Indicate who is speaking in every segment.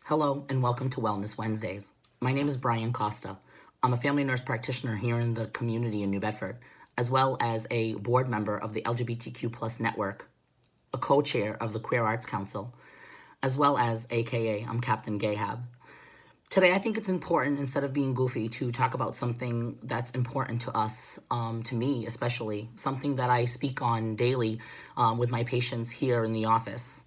Speaker 1: Hello and welcome to Wellness Wednesdays. My name is Brian Costa. I'm a family nurse practitioner here in the community in New Bedford, as well as a board member of the LGBTQ plus network, a co-chair of the Queer Arts Council, as well as AKA I'm Captain Gayhab. Today I think it's important, instead of being goofy, to talk about something that's important to us, to me especially, something that I speak on daily with my patients here in the office.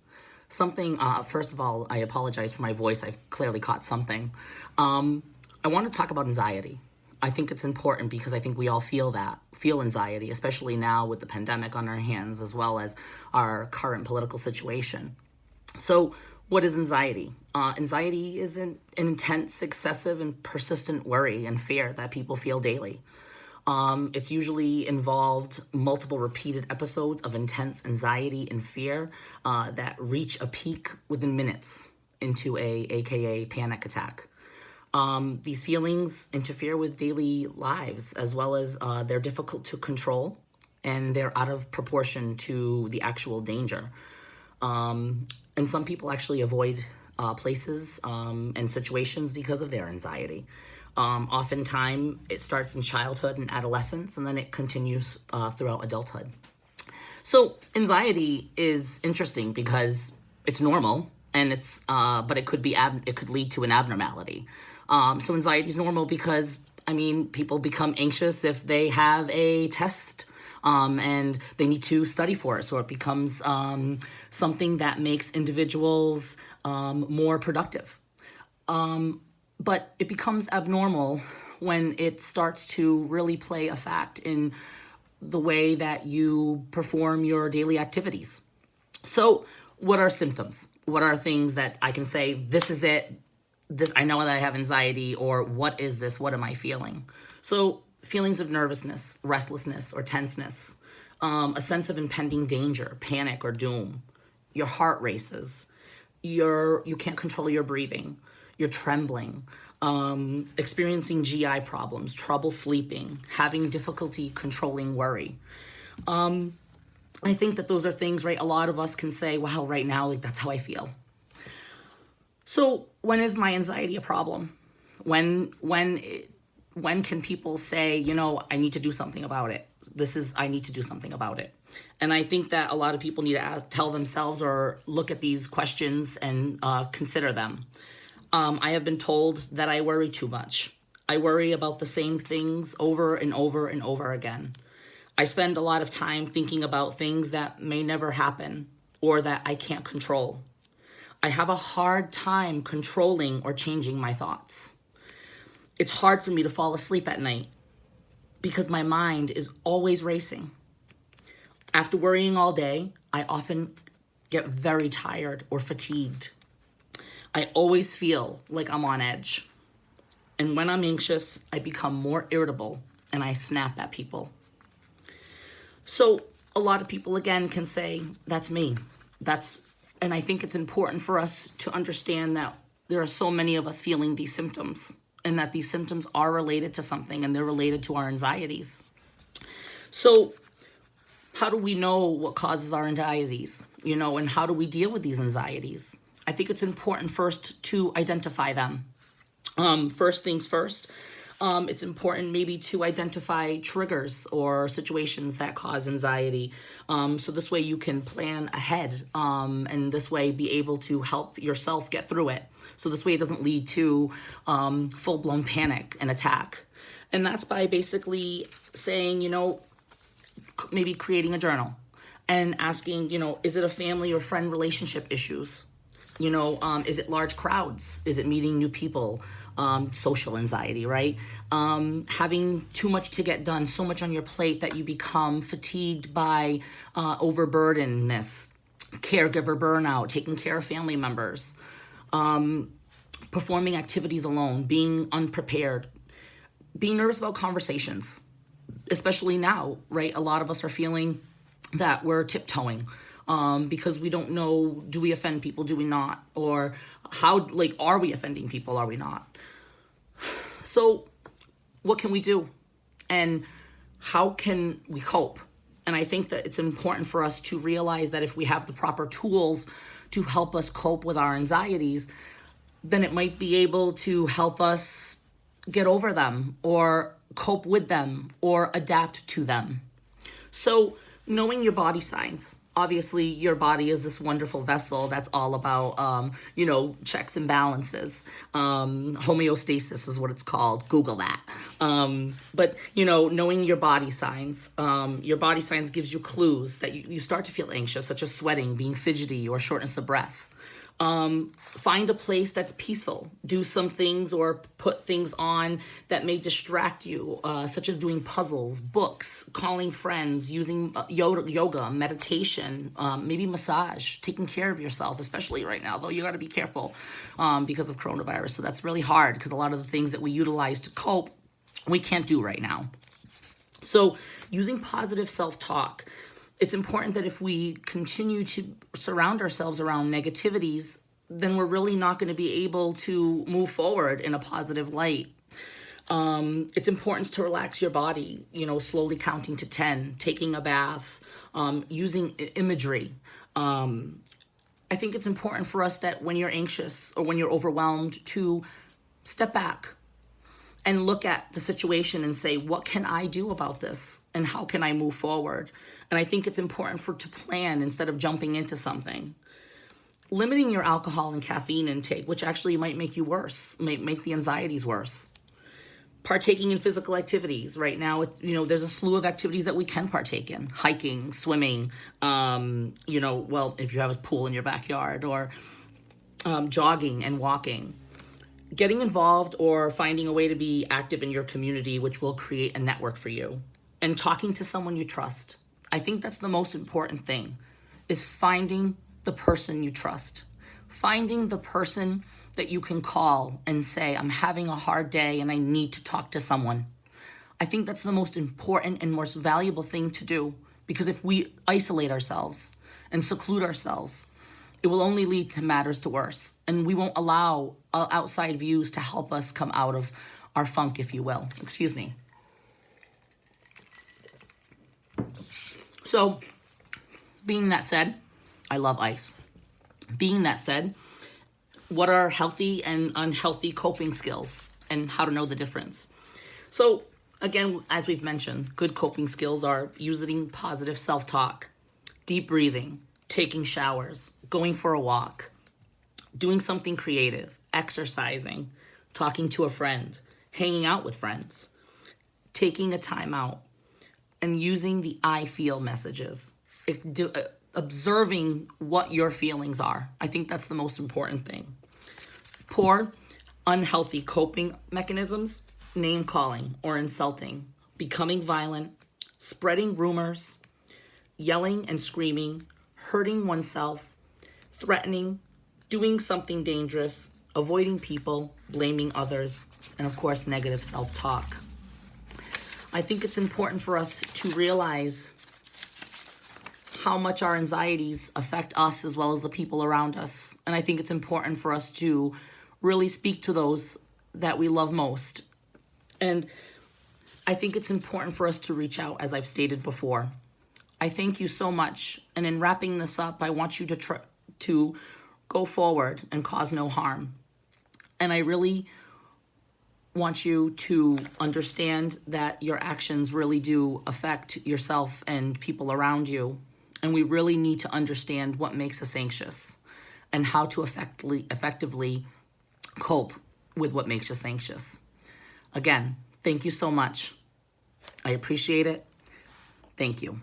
Speaker 1: First of all, I apologize for my voice. I've clearly caught something. I want to talk about anxiety. I think it's important because I think we all feel anxiety, especially now with the pandemic on our hands, as well as our current political situation. So what is anxiety? Anxiety is an intense, excessive, and persistent worry and fear that people feel daily. It's usually involved multiple repeated episodes of intense anxiety and fear that reach a peak within minutes into AKA panic attack. These feelings interfere with daily lives, as well as they're difficult to control, and they're out of proportion to the actual danger. And some people actually avoid places and situations because of their anxiety. Oftentimes, it starts in childhood and adolescence, and then it continues throughout adulthood. So anxiety is interesting because it's normal, and but it could lead to an abnormality. So anxiety is normal because, people become anxious if they have a test and they need to study for it. So it becomes something that makes individuals more productive. But it becomes abnormal when it starts to really play a fact in the way that you perform your daily activities. So what are symptoms? What are things that I can say, this is it, I know that I have anxiety, or what is this, what am I feeling? So feelings of nervousness, restlessness, or tenseness, a sense of impending danger, panic or doom, your heart races, you can't control your breathing, you're trembling, experiencing GI problems, trouble sleeping, having difficulty controlling worry. I think that those are things, right? A lot of us can say, wow, right now, that's how I feel. So when is my anxiety a problem? When can people say, I need to do something about it? I need to do something about it. And I think that a lot of people need to tell themselves or look at these questions and consider them. I have been told that I worry too much. I worry about the same things over and over and over again. I spend a lot of time thinking about things that may never happen or that I can't control. I have a hard time controlling or changing my thoughts. It's hard for me to fall asleep at night because my mind is always racing. After worrying all day, I often get very tired or fatigued. I always feel like I'm on edge. And when I'm anxious, I become more irritable and I snap at people. So a lot of people, again, can say, that's me. And I think it's important for us to understand that there are so many of us feeling these symptoms, and that these symptoms are related to something, and they're related to our anxieties. So how do we know what causes our anxieties, and how do we deal with these anxieties? I think it's important first to identify them. First things first, it's important maybe to identify triggers or situations that cause anxiety. So this way you can plan ahead, and this way be able to help yourself get through it. So this way it doesn't lead to full-blown panic and attack. And that's by basically saying, maybe creating a journal and asking, is it a family or friend relationship issues? Is it large crowds? Is it meeting new people? Social anxiety, right? Having too much to get done, so much on your plate that you become fatigued by overburdenedness, caregiver burnout, taking care of family members, performing activities alone, being unprepared, being nervous about conversations, especially now, right? A lot of us are feeling that we're tiptoeing. Because we don't know, do we offend people, do we not? Or how, are we offending people, are we not? So what can we do? And how can we cope? And I think that it's important for us to realize that if we have the proper tools to help us cope with our anxieties, then it might be able to help us get over them or cope with them or adapt to them. So knowing your body signs. Obviously, your body is this wonderful vessel that's all about, checks and balances. Homeostasis is what it's called. Google that. But knowing your body signs gives you clues that you start to feel anxious, such as sweating, being fidgety, or shortness of breath. Find a place that's peaceful. Do some things or put things on that may distract you, such as doing puzzles, books, calling friends, using yoga, meditation, maybe massage, taking care of yourself, especially right now, though you got to be careful because of coronavirus. So that's really hard because a lot of the things that we utilize to cope, we can't do right now. So using positive self-talk. It's important that if we continue to surround ourselves around negativities, then we're really not going to be able to move forward in a positive light. It's important to relax your body, slowly counting to 10, taking a bath, using imagery. I think it's important for us that when you're anxious or when you're overwhelmed to step back and look at the situation and say, what can I do about this? And how can I move forward? And I think it's important to plan instead of jumping into something. Limiting your alcohol and caffeine intake, which actually might make you worse, might make the anxieties worse. Partaking in physical activities. Right now, there's a slew of activities that we can partake in. Hiking, swimming, if you have a pool in your backyard, or jogging and walking. Getting involved or finding a way to be active in your community, which will create a network for you. And talking to someone you trust. I think that's the most important thing, is finding the person you trust. Finding the person that you can call and say, I'm having a hard day and I need to talk to someone. I think that's the most important and most valuable thing to do, because if we isolate ourselves and seclude ourselves, it will only lead to matters to worse. And we won't allow outside views to help us come out of our funk, if you will. Excuse me. So, being that said, I love ice. Being that said, what are healthy and unhealthy coping skills and how to know the difference? So, again, as we've mentioned, good coping skills are using positive self-talk, deep breathing, taking showers, going for a walk, doing something creative, exercising, talking to a friend, hanging out with friends, taking a time out, and using the I feel messages, observing what your feelings are. I think that's the most important thing. Poor, unhealthy coping mechanisms, name calling or insulting, becoming violent, spreading rumors, yelling and screaming, hurting oneself, threatening, doing something dangerous, avoiding people, blaming others, and of course, negative self-talk. I think it's important for us to realize how much our anxieties affect us as well as the people around us. And I think it's important for us to really speak to those that we love most. And I think it's important for us to reach out, as I've stated before. I thank you so much. And in wrapping this up, I want you to go forward and cause no harm. And I really want you to understand that your actions really do affect yourself and people around you. And we really need to understand what makes us anxious and how to effectively cope with what makes us anxious. Again, thank you so much. I appreciate it. Thank you.